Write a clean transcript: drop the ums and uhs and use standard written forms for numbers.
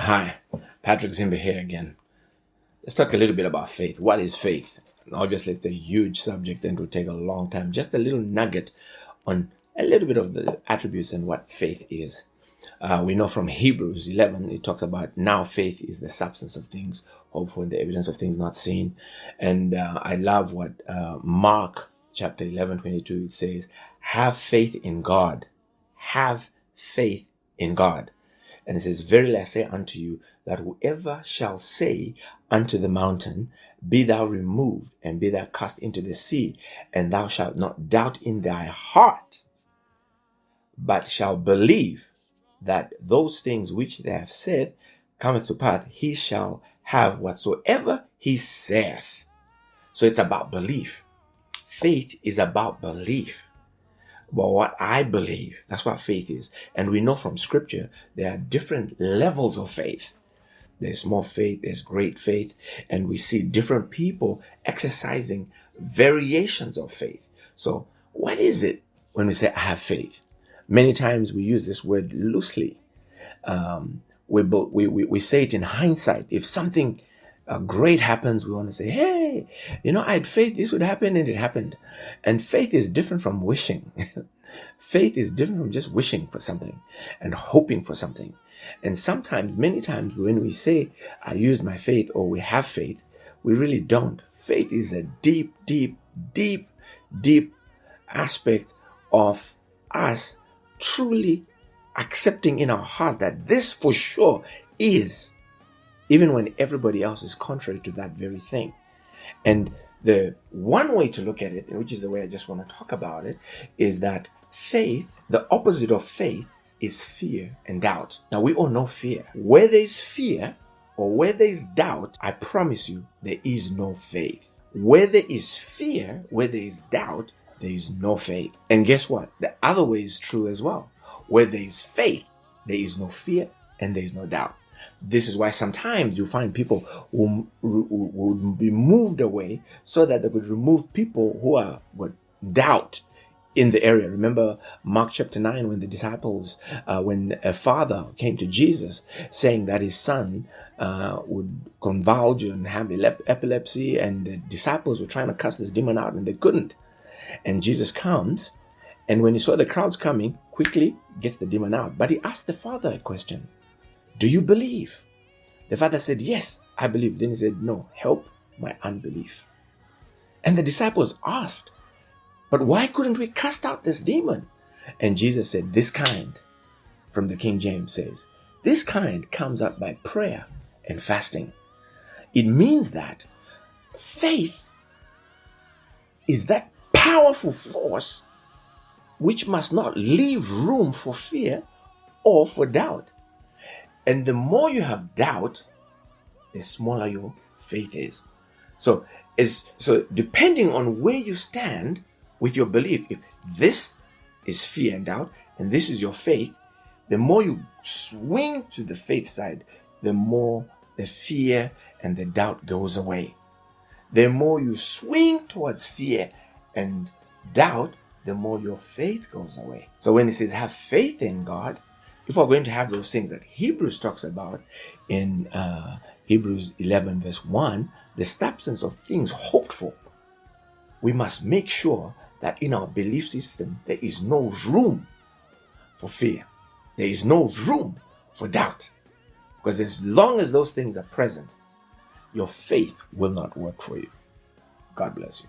Hi, Patrick Zimba here again. Let's talk a little bit about faith. What is faith? Obviously, it's a huge subject and it will take a long time. Just a little nugget on a little bit of the attributes and what faith is. We know from Hebrews 11, it talks about now faith is the substance of things hoped for and the evidence of things not seen. And I love what Mark chapter 11:22 it says, have faith in God. Have faith in God. And it says, verily I say unto you, that whoever shall say unto the mountain, be thou removed, and be thou cast into the sea, and thou shalt not doubt in thy heart, but shall believe that those things which they have said cometh to pass, he shall have whatsoever he saith. So it's about belief. Faith is about belief. But what I believe, that's what faith is. And we know from scripture, there are different levels of faith. There's small faith, there's great faith, and we see different people exercising variations of faith. So what is it when we say I have faith? Many times we use this word loosely. We say it in hindsight. If something great happens, we want to say, hey, I had faith this would happen, and it happened. And faith is different from wishing. Faith is different from just wishing for something and hoping for something. And sometimes, many times, when we say, I used my faith or we have faith, we really don't. Faith is a deep, deep, deep, deep aspect of us truly accepting in our heart that this for sure is, even when everybody else is contrary to that very thing. And the one way to look at it, which is the way I just want to talk about it, is that faith, the opposite of faith, is fear and doubt. Now, we all know fear. Where there is fear or where there is doubt, I promise you, there is no faith. Where there is fear, where there is doubt, there is no faith. And guess what? The other way is true as well. Where there is faith, there is no fear and there is no doubt. This is why sometimes you find people who be moved away so that they would remove people who are doubt in the area. Remember Mark chapter 9 when the disciples, when a father came to Jesus saying that his son would convulge and have epilepsy, and the disciples were trying to cast this demon out and they couldn't. And Jesus comes, and when he saw the crowds coming, quickly gets the demon out. But he asked the father a question. Do you believe? The father said, yes, I believe. Then he said, no, help my unbelief. And the disciples asked, but why couldn't we cast out this demon? And Jesus said, this kind, from the King James says, this kind comes up by prayer and fasting. It means that faith is that powerful force which must not leave room for fear or for doubt. And the more you have doubt, the smaller your faith is. So depending on where you stand with your belief, if this is fear and doubt, and this is your faith, the more you swing to the faith side, the more the fear and the doubt goes away. The more you swing towards fear and doubt, the more your faith goes away. So when it says have faith in God, if we're going to have those things that Hebrews talks about in Hebrews 11 verse 1, the substance of things hoped for, we must make sure that in our belief system, there is no room for fear. There is no room for doubt. Because as long as those things are present, your faith will not work for you. God bless you.